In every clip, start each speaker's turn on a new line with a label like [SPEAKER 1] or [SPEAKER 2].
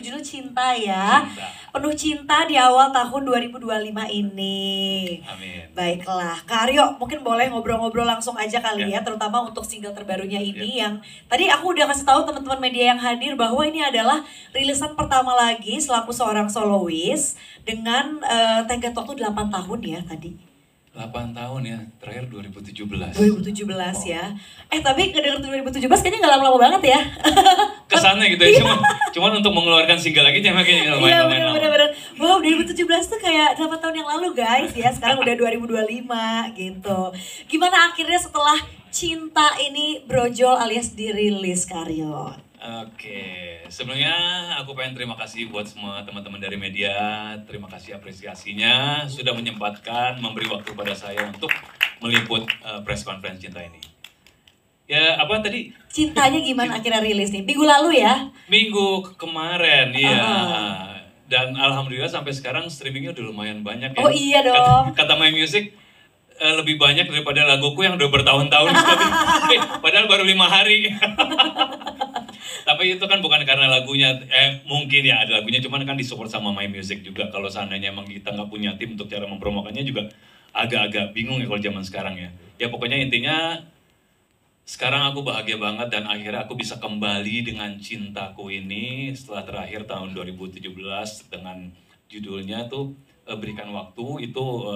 [SPEAKER 1] berjudul Cinta ya.
[SPEAKER 2] Cinta.
[SPEAKER 1] Penuh cinta di awal tahun 2025 ini.
[SPEAKER 2] Amin.
[SPEAKER 1] Baiklah, Kak Aryo mungkin boleh ngobrol-ngobrol langsung aja kali ya, terutama untuk single terbarunya ini yang tadi aku udah kasih tahu teman-teman media yang hadir bahwa ini adalah rilisan pertama lagi selaku seorang solois dengan tenggat waktu 8 tahun ya tadi.
[SPEAKER 2] 8 tahun ya, terakhir 2017.
[SPEAKER 1] 2017 ya. Tapi kedenger 2017 kayaknya gak lama-lama banget ya.
[SPEAKER 2] Kesannya gitu ya, cuman untuk mengeluarkan single lagi jangan kayaknya
[SPEAKER 1] Iya
[SPEAKER 2] lumayan lama.
[SPEAKER 1] bener-bener. Wow, 2017 tuh kayak 8 tahun yang lalu guys ya. Sekarang udah 2025 gitu. Gimana akhirnya setelah Cinta ini brojol alias dirilis, Kak Aryo?
[SPEAKER 2] Oke, sebenarnya aku pengen terima kasih buat semua teman-teman dari media. Terima kasih apresiasinya sudah menyempatkan memberi waktu pada saya untuk meliput press conference Cinta ini. Ya apa tadi?
[SPEAKER 1] Cintanya gimana akhirnya rilis nih? Minggu lalu ya?
[SPEAKER 2] Minggu kemarin, iya. Dan alhamdulillah sampai sekarang streamingnya udah lumayan banyak ya.
[SPEAKER 1] Oh iya dong.
[SPEAKER 2] Kata My Music lebih banyak daripada laguku yang udah bertahun-tahun. Padahal baru 5 hari. Tapi itu kan bukan karena lagunya, mungkin ya ada lagunya, cuman kan disupport sama My Music juga. Kalau seandainya emang kita nggak punya tim untuk cara mempromokannya juga agak-agak bingung ya kalau zaman sekarang ya. Ya pokoknya intinya sekarang aku bahagia banget dan akhirnya aku bisa kembali dengan Cintaku ini setelah terakhir tahun 2017 dengan judulnya tuh Berikan Waktu. Itu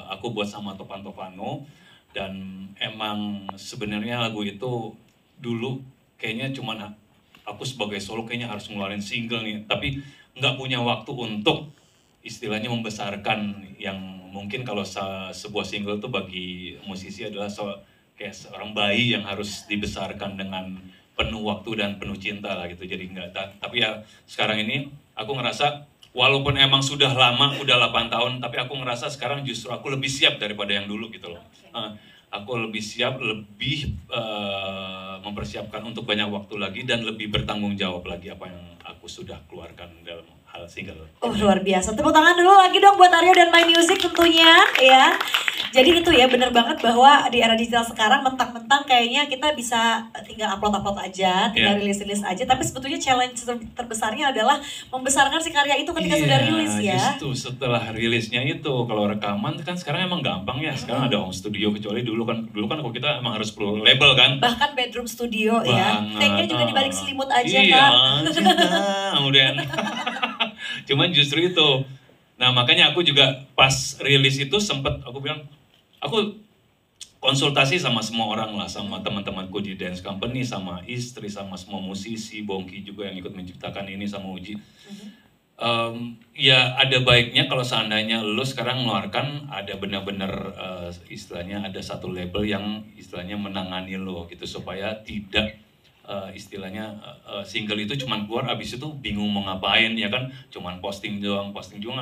[SPEAKER 2] aku buat sama Topan Tovano dan emang sebenarnya lagu itu dulu kayaknya cuman aku sebagai solo kayaknya harus ngeluarin single nih, tapi nggak punya waktu untuk istilahnya membesarkan yang mungkin kalau sebuah single tuh bagi musisi adalah kayak seorang bayi yang harus dibesarkan dengan penuh waktu dan penuh cinta lah gitu. Jadi nggak, tapi ya sekarang ini aku ngerasa walaupun emang sudah lama, udah 8 tahun, tapi aku ngerasa sekarang justru aku lebih siap daripada yang dulu gitu loh. Aku lebih siap, lebih mempersiapkan untuk banyak waktu lagi dan lebih bertanggung jawab lagi apa yang aku sudah keluarkan dalam hal single.
[SPEAKER 1] Oh luar biasa, tepuk tangan dulu lagi dong buat Aryo dan My Music tentunya ya. Jadi itu ya bener banget bahwa di era digital sekarang mentang-mentang kayaknya kita bisa tinggal upload aja, tinggal rilis aja. Tapi sebetulnya challenge terbesarnya adalah membesarkan si karya itu ketika sudah rilis ya.
[SPEAKER 2] Justru setelah rilisnya itu, kalau rekaman kan sekarang emang gampang ya. Sekarang ada home studio, kecuali dulu kan kalau kita emang harus perlu label kan.
[SPEAKER 1] Bahkan bedroom studio ya. Take-nya juga dibalik selimut aja
[SPEAKER 2] iya,
[SPEAKER 1] kan.
[SPEAKER 2] Cinta, kemudian. Cuman justru itu. Nah makanya aku juga pas rilis itu sempet aku bilang, aku konsultasi sama semua orang lah, sama teman-temanku di dance company, sama istri, sama semua musisi, Bongki juga yang ikut menciptakan ini, sama Uji. Ya ada baiknya kalau seandainya lo sekarang mengeluarkan ada benar-benar istilahnya ada satu label yang istilahnya menangani lo gitu, supaya tidak istilahnya single itu cuman keluar abis itu bingung mau ngapain ya kan, cuman posting doang,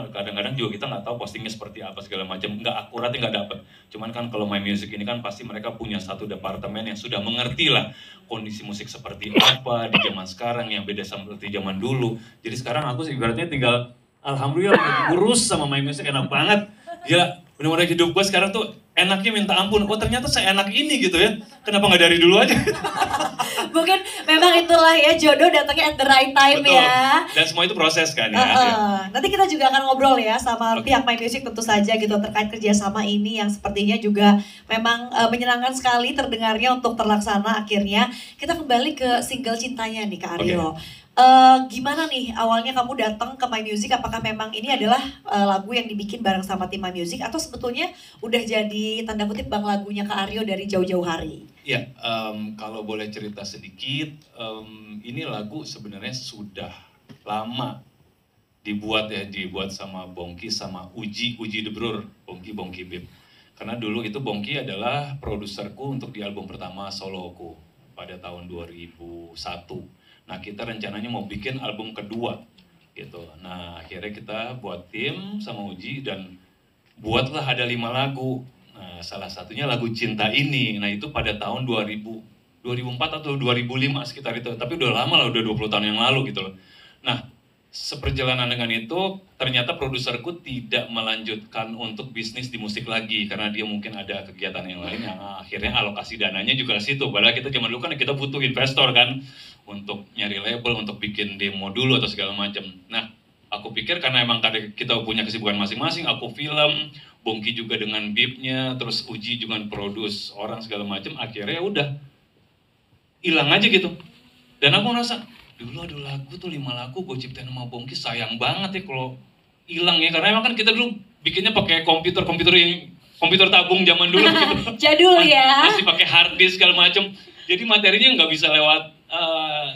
[SPEAKER 2] kadang-kadang juga kita nggak tahu postingnya seperti apa segala macam, nggak akuratnya nggak dapet. Cuman kan kalau My Music ini kan pasti mereka punya satu departemen yang sudah mengerti lah kondisi musik seperti apa di zaman sekarang yang beda seperti zaman dulu. Jadi sekarang aku ibaratnya tinggal alhamdulillah urus sama My Music, enak banget. Gila, bener-bener hidup gue sekarang tuh enaknya minta ampun. Oh ternyata seenak ini gitu ya. Kenapa nggak dari dulu aja?
[SPEAKER 1] Mungkin memang itulah ya, jodoh datangnya at the right time. Betul. Ya.
[SPEAKER 2] Dan semua itu proses kan ya.
[SPEAKER 1] Nanti kita juga akan ngobrol ya sama pihak My Music tentu saja gitu terkait kerjasama ini yang sepertinya juga memang menyenangkan sekali terdengarnya untuk terlaksana akhirnya. Kita kembali ke single Cintanya nih Kak Aryo. Gimana nih awalnya kamu datang ke My Music, apakah memang ini adalah lagu yang dibikin bareng sama tim My Music atau sebetulnya udah jadi tanda kutip bang lagunya Kak Aryo dari jauh-jauh hari?
[SPEAKER 2] Ya, kalau boleh cerita sedikit, ini lagu sebenarnya sudah lama dibuat sama Bongki sama Uji The Brur, Bongki Bib. Karena dulu itu Bongki adalah produserku untuk di album pertama soloku pada tahun 2001. Nah kita rencananya mau bikin album kedua gitu. Nah akhirnya kita buat tim sama Uji dan buatlah ada 5 lagu. Nah salah satunya lagu Cinta ini. Nah itu pada tahun 2004 atau 2005 sekitar itu. Tapi udah lama lah, udah 20 tahun yang lalu gitu loh. Nah seperjalanan dengan itu ternyata produserku tidak melanjutkan untuk bisnis di musik lagi karena dia mungkin ada kegiatan yang lain yang akhirnya alokasi dananya juga ke situ. Padahal kita zaman dulu kan kita butuh investor kan untuk nyari label, untuk bikin demo dulu atau segala macam. Nah, aku pikir karena emang kita punya kesibukan masing-masing, aku film, Bongki juga dengan beatnya, terus Uji juga produce orang segala macam, akhirnya udah hilang aja gitu. Dan aku ngerasa dulu ada lagu tuh 5 lagu gue ciptain sama Bongki, sayang banget ya kalau hilang ya, karena emang kan kita dulu bikinnya pakai komputer yang komputer tabung zaman dulu gitu.
[SPEAKER 1] Jadul ya.
[SPEAKER 2] Masih pakai hard disk segala macam. Jadi materinya nggak bisa lewat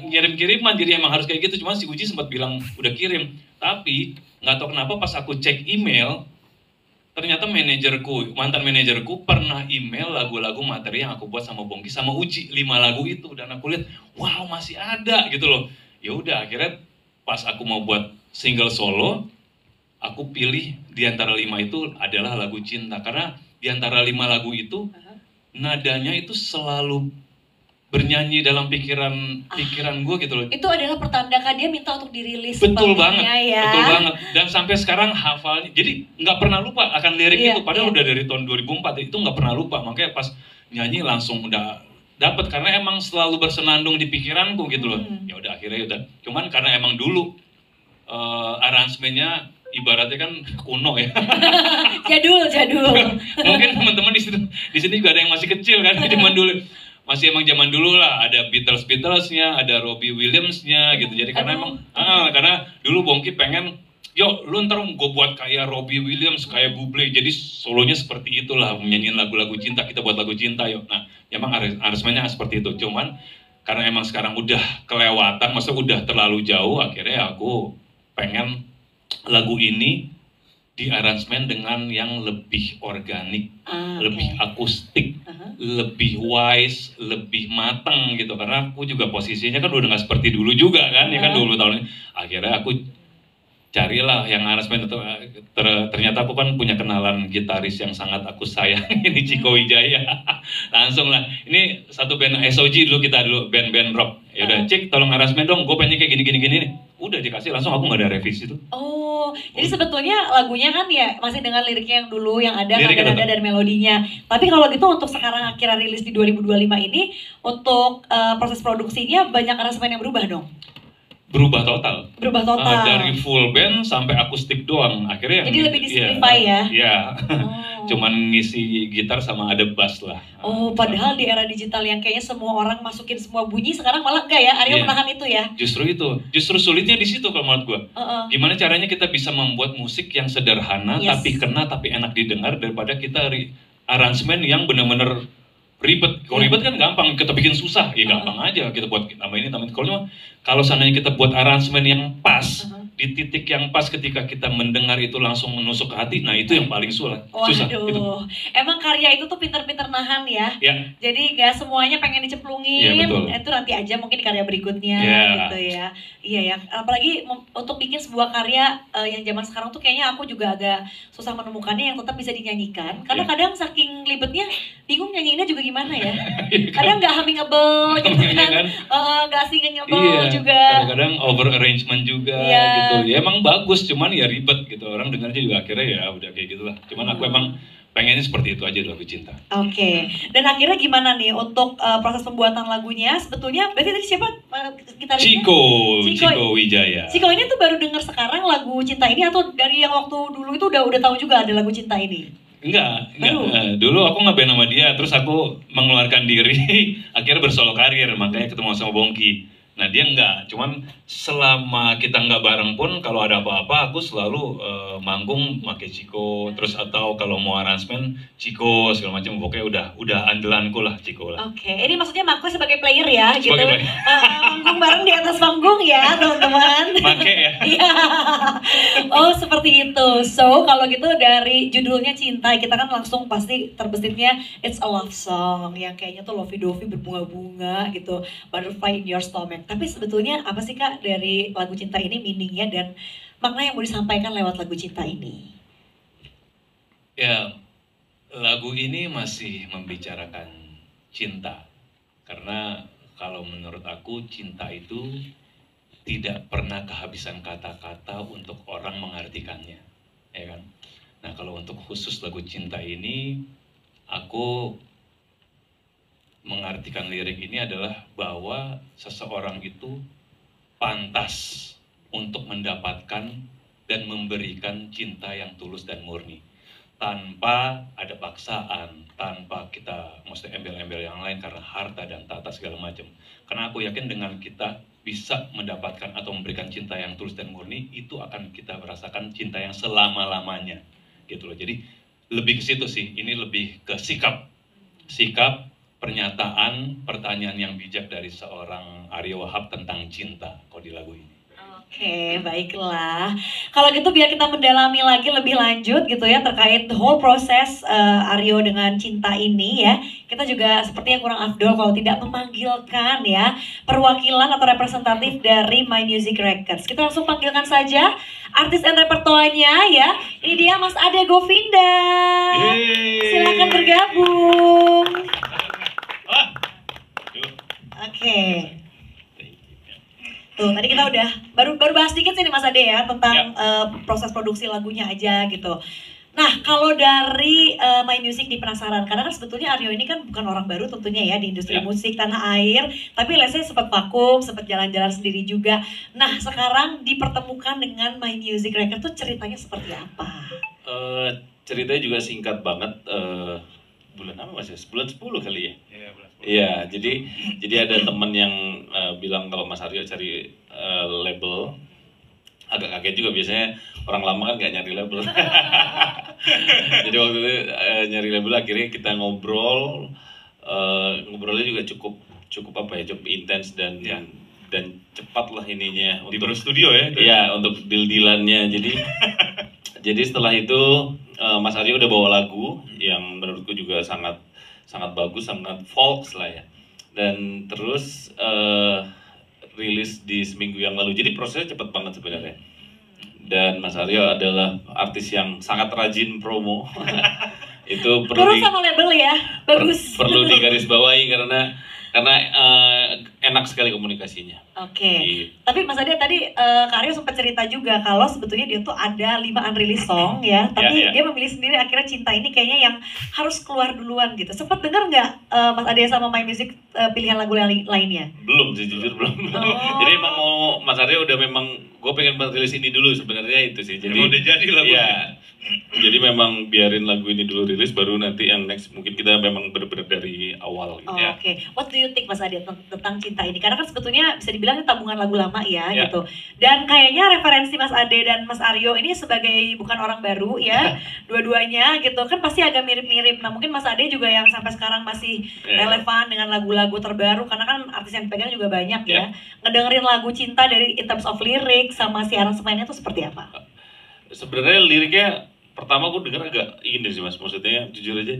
[SPEAKER 2] ngirim-kiriman, jadi emang harus kayak gitu. Cuma si Uji sempat bilang udah kirim, tapi nggak tahu kenapa pas aku cek email, ternyata mantan manajerku pernah email lagu-lagu materi yang aku buat sama Bongki sama Uji, 5 lagu itu, dan aku lihat wow masih ada gitu loh. Ya udah akhirnya pas aku mau buat single solo, aku pilih di antara 5 itu adalah lagu Cinta, karena di antara 5 lagu itu nadanya itu selalu bernyanyi dalam pikiran gue gitu loh.
[SPEAKER 1] Itu adalah pertanda kan dia minta untuk dirilis.
[SPEAKER 2] Betul banget,
[SPEAKER 1] ya.
[SPEAKER 2] Betul banget. Dan sampai sekarang hafalnya, jadi nggak pernah lupa akan lirik itu. Padahal udah dari tahun 2004 itu nggak pernah lupa. Makanya pas nyanyi langsung udah dapet, karena emang selalu bersenandung di pikiranku gitu loh. Ya udah akhirnya udah. Cuman karena emang dulu aransemennya ibaratnya kan kuno ya.
[SPEAKER 1] jadul.
[SPEAKER 2] Mungkin teman-teman di sini juga ada yang masih kecil kan zaman dulu. Masih emang zaman dulu lah, ada Beatlesnya, ada Robbie Williams-nya gitu. Jadi karena emang karena dulu Bongki pengen, yo lu ntar gue buat kayak Robbie Williams, kayak Bublé. Jadi solonya seperti itulah, menyanyiin lagu-lagu cinta, kita buat lagu cinta yuk. Nah, emang aransemennya seperti itu. Cuman karena emang sekarang udah kelewatan, maksudnya udah terlalu jauh, akhirnya aku pengen lagu ini di aransemen dengan yang lebih organik, lebih akustik, lebih wise, lebih matang gitu. Karena aku juga posisinya kan udah nggak seperti dulu juga kan, ya kan 20 tahun ini. Akhirnya aku carilah yang aransemen itu. Ternyata aku kan punya kenalan gitaris yang sangat aku sayang, ini Ciko Wijaya. Langsung lah, ini satu band SOG dulu, kita dulu band rock. Ya udah Cik, tolong aransemen dong, gue pengen kayak gini nih. Udah dikasih langsung, aku nggak ada revisi tuh.
[SPEAKER 1] Oh, jadi sebetulnya lagunya kan ya masih dengan liriknya yang dulu yang ada nada-nada dan melodinya. Tapi kalau gitu untuk sekarang akhirnya rilis di 2025 ini, untuk proses produksinya banyak aransemen yang berubah dong?
[SPEAKER 2] Berubah total.
[SPEAKER 1] Dari
[SPEAKER 2] full band sampai akustik doang. Akhirnya
[SPEAKER 1] jadi lebih disimplify ya?
[SPEAKER 2] Iya. Cuman ngisi gitar sama ada bass lah.
[SPEAKER 1] Oh, padahal di era digital yang kayaknya semua orang masukin semua bunyi, sekarang malah enggak ya? Aryo menahan itu ya?
[SPEAKER 2] Justru sulitnya di situ kalau menurut gue. Gimana caranya kita bisa membuat musik yang sederhana, tapi kena, tapi enak didengar, daripada kita aransemen yang benar-benar ribet. Kalau ribet kan gampang, kita bikin susah. Ya gampang aja kita buat tambah ini. Kalau seandainya kita buat aransemen yang pas, di titik yang pas ketika kita mendengar itu langsung menusuk ke hati, nah itu yang paling susah.
[SPEAKER 1] Gitu. Emang karya itu tuh pinter-pinter nahan ya. Jadi gak semuanya pengen diceplungin, itu nanti aja mungkin di karya berikutnya gitu ya. Iya ya, apalagi untuk bikin sebuah karya yang zaman sekarang tuh kayaknya aku juga agak susah menemukannya yang tetap bisa dinyanyikan. Karena kadang saking libetnya, bingung nyanyiinnya juga gimana ya. Kadang gak hummingable gitu kan, gak singingable juga.
[SPEAKER 2] Kadang-kadang over arrangement juga gitu. Ya emang bagus, cuman ya ribet gitu. Orang dengarnya juga akhirnya ya udah kayak gitulah. Cuman aku emang pengennya seperti itu aja lagu cinta.
[SPEAKER 1] Oke. Dan akhirnya gimana nih untuk proses pembuatan lagunya? Sebetulnya berarti tadi siapa gitarisnya?
[SPEAKER 2] Ciko Wijaya.
[SPEAKER 1] Ciko ini tuh baru denger sekarang lagu cinta ini atau dari yang waktu dulu itu udah tahu juga ada lagu cinta ini?
[SPEAKER 2] Enggak. Dulu aku nge-band sama dia, terus aku mengeluarkan diri, akhirnya bersolo karir, makanya ketemu sama Bongki. Nah dia enggak, cuman selama kita enggak bareng pun kalau ada apa-apa aku selalu manggung pakai Ciko, terus atau kalau mau aransemen Ciko segala macam, pokoknya udah andalanku lah Ciko lah.
[SPEAKER 1] Oke, ini maksudnya Makku sebagai player ya gitu. Manggung bareng di atas panggung ya teman-teman.
[SPEAKER 2] Make ya.
[SPEAKER 1] Iya. Oh seperti itu. So kalau gitu dari judulnya cinta, kita kan langsung pasti terbesitnya it's a love song yang kayaknya tuh lovey-dovey berbunga-bunga gitu, butterfly in your stomach. Tapi sebetulnya apa sih Kak dari lagu cinta ini meaningnya dan makna yang mau disampaikan lewat lagu cinta ini?
[SPEAKER 2] Ya, lagu ini masih membicarakan cinta. Karena kalau menurut aku cinta itu tidak pernah kehabisan kata-kata untuk orang mengartikannya, ya kan? Nah kalau untuk khusus lagu cinta ini, aku mengartikan lirik ini adalah bahwa seseorang itu pantas untuk mendapatkan dan memberikan cinta yang tulus dan murni tanpa ada paksaan, tanpa kita mesti embel-embel yang lain karena harta dan tata segala macam. Karena aku yakin dengan kita bisa mendapatkan atau memberikan cinta yang tulus dan murni, itu akan kita merasakan cinta yang selama-lamanya, gitu loh. Jadi lebih ke situ sih, ini lebih ke sikap, pernyataan, pertanyaan yang bijak dari seorang Aryo Wahab tentang cinta kalau di lagu ini.
[SPEAKER 1] Oke, baiklah. Kalau gitu biar kita mendalami lagi lebih lanjut gitu ya terkait the whole proses Aryo dengan cinta ini ya. Kita juga sepertinya kurang afdol kalau tidak memanggilkan ya perwakilan atau representatif dari My Music Records. Kita langsung panggilkan saja artis dan repertoarnya ya. Ini dia Mas Ade Govinda. Silakan bergabung. Oke. Tuh, tadi kita udah baru bahas dikit sih nih Mas Ade ya tentang proses produksi lagunya aja gitu. Nah, kalau dari My Music di penasaran, karena kan sebetulnya Aryo ini kan bukan orang baru tentunya ya di industri musik tanah air, tapi let's say sempat vakum, sempat jalan-jalan sendiri juga. Nah, sekarang dipertemukan dengan My Music Record tuh ceritanya seperti apa?
[SPEAKER 3] Ceritanya juga singkat banget. Bulan apa Mas? Bulan 10 kali ya? Iya, bulan 10. Iya, jadi ada teman yang bilang kalau Mas Aryo cari label. Agak kaget juga, biasanya orang lama kan nggak nyari label. Jadi waktu itu nyari label, akhirnya kita ngobrol. Ngobrolnya juga cukup apa ya, cukup intens dan cepat lah ininya.
[SPEAKER 2] Di baru studio ya?
[SPEAKER 3] Iya, untuk deal-dealannya. Jadi setelah itu Mas Aryo udah bawa lagu yang menurutku juga sangat bagus, sangat folk lah ya. Dan terus rilis di seminggu yang lalu. Jadi prosesnya cepat banget sebenarnya. Dan Mas Aryo adalah artis yang sangat rajin promo. Itu perlu
[SPEAKER 1] sama label ya, bagus.
[SPEAKER 3] Perlu digarisbawahi karena enak sekali komunikasinya.
[SPEAKER 1] Oke. Tapi Mas Ade tadi Kak Aryo sempat cerita juga kalau sebetulnya dia tuh ada 5 unreleased song ya, tapi dia memilih sendiri akhirnya cinta ini kayaknya yang harus keluar duluan gitu. Sempat dengar nggak Mas Ade sama My Music pilihan lagu lainnya?
[SPEAKER 3] Belum sih, jujur belum. Jadi emang mau Mas Aryo udah memang gue pengen rilis ini dulu sebenarnya itu sih. Jadi
[SPEAKER 2] udah jadi lagu.
[SPEAKER 3] Iya. Jadi memang biarin lagu ini dulu rilis, baru nanti yang next mungkin kita memang benar-benar dari awal gitu ya.
[SPEAKER 1] Oke. What do you think Mas Ade tentang cinta ini? Karena kan sebetulnya bisa dibilang tabungan lagu lama ya gitu. Dan kayaknya referensi Mas Ade dan Mas Aryo ini sebagai bukan orang baru ya, dua-duanya gitu kan pasti agak mirip-mirip. Nah mungkin Mas Ade juga yang sampai sekarang masih relevan dengan lagu-lagu terbaru karena kan artis yang dipegang juga banyak ya. Ngedengerin lagu cinta dari in terms of lirik sama si aransemennya tuh seperti apa?
[SPEAKER 3] Sebenarnya liriknya pertama aku denger agak ini sih Mas, maksudnya jujur aja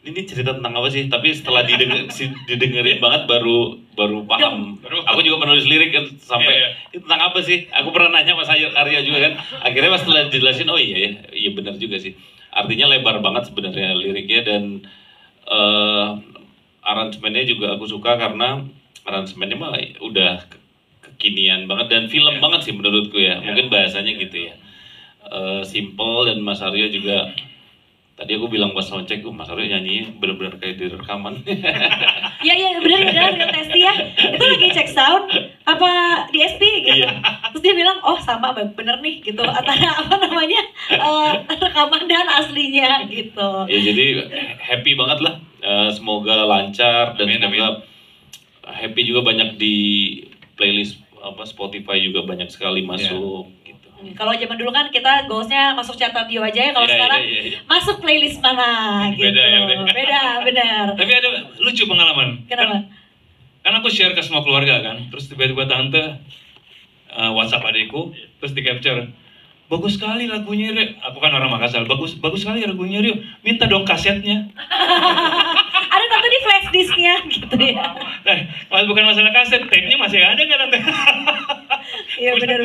[SPEAKER 3] ini cerita tentang apa sih, tapi setelah didengerin banget baru paham. Aku juga penulis lirik kan sampai itu tentang apa sih, aku pernah nanya Mas Arya juga kan, akhirnya pas setelah dijelasin oh iya benar juga sih, artinya lebar banget sebenarnya liriknya. Dan aransemennya juga aku suka karena aransemennya mah udah kekinian banget dan film banget sih menurutku ya, mungkin bahasanya gitu ya. Simple. Dan Mas Aryo juga tadi aku bilang pas soundcheck, Mas Aryo nyanyi benar-benar kayak di rekaman.
[SPEAKER 1] Iya benar tes ya. Itu lagi cek sound apa di SP gitu. Terus dia bilang oh sama bener nih gitu antara apa namanya rekaman dan aslinya gitu.
[SPEAKER 3] Ya jadi happy banget lah. Semoga lancar dan semoga happy juga banyak di playlist Spotify juga banyak sekali masuk.
[SPEAKER 1] Kalau zaman dulu kan kita goalsnya masuk chart radio aja ya, kalau sekarang masuk playlist mana gitu. Beda benar.
[SPEAKER 2] Tapi ada lucu pengalaman.
[SPEAKER 1] Kenapa?
[SPEAKER 2] Kan aku share ke semua keluarga kan, terus tiba-tiba tante WhatsApp adikku, terus di capture, bagus sekali lagunya Rio. Aku kan orang Makassar, bagus sekali lagunya Rio. Minta dong kasetnya.
[SPEAKER 1] Ada tante di flash disknya gitu ya.
[SPEAKER 2] Nah, bukan masalah kaset, tape-nya masih ada nggak tante?
[SPEAKER 1] Iya benar.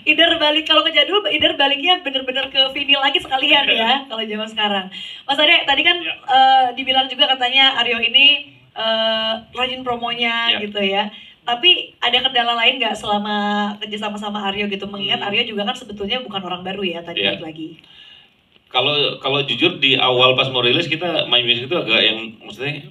[SPEAKER 1] Either balik kalau ke jadul, either baliknya bener-bener ke vinyl lagi sekalian ya kalau zaman sekarang. Mas Ade tadi kan dibilang juga katanya Aryo ini rajin promonya gitu ya. Tapi ada kendala lain nggak selama kerja sama Aryo gitu? Mengingat Aryo juga kan sebetulnya bukan orang baru ya tadi lagi.
[SPEAKER 3] Kalau jujur di awal pas mau rilis kita My Music itu agak yang maksudnya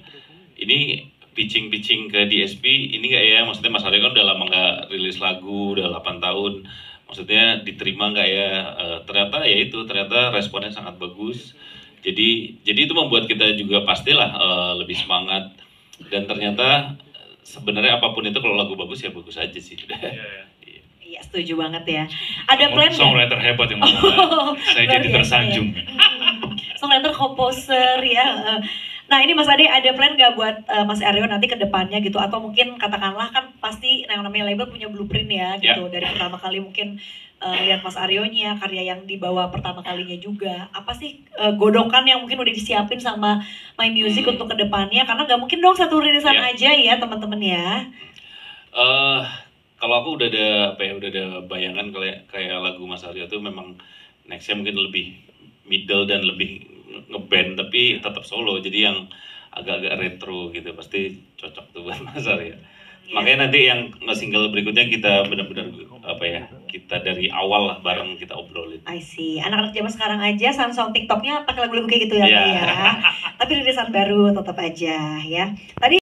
[SPEAKER 3] ini pitching ke DSP ini nggak ya, maksudnya Mas Aryo kan udah lama nggak rilis lagu, udah 8 tahun, maksudnya diterima nggak ya. Ternyata responnya sangat bagus, jadi itu membuat kita juga pastilah lebih semangat. Dan ternyata sebenarnya apapun itu kalau lagu bagus ya bagus aja sih.
[SPEAKER 1] Iya, setuju banget ya. Ada plan nggak?
[SPEAKER 2] Songwriter hebat yang ngomong. Saya jadi tersanjung.
[SPEAKER 1] Songwriter, komposer ya. Nah ini Mas Ade, ada plan nggak buat Mas Aryo nanti ke depannya gitu? Atau mungkin katakanlah kan pasti yang namanya label punya blueprint ya gitu. Dari pertama kali mungkin lihat Mas Aryonya, karya yang dibawa pertama kalinya juga. Apa sih godokan yang mungkin udah disiapin sama My Music untuk ke depannya? Karena nggak mungkin dong satu rilisan aja ya teman-teman ya.
[SPEAKER 3] Kalau aku udah ada bayangan kayak lagu Mas Aryo tuh memang nextnya mungkin lebih middle dan lebih ngeband tapi tetap solo, jadi yang agak-agak retro gitu pasti cocok tuh buat Mas Aryo. Makanya nanti yang single berikutnya kita benar-benar kita dari awal lah bareng kita obrolin.
[SPEAKER 1] I see. Anak-anak zaman sekarang aja sound TikToknya pakai lagu-lagu kayak gitu ya, ya. Tapi rilisan baru tetap aja ya. Tadi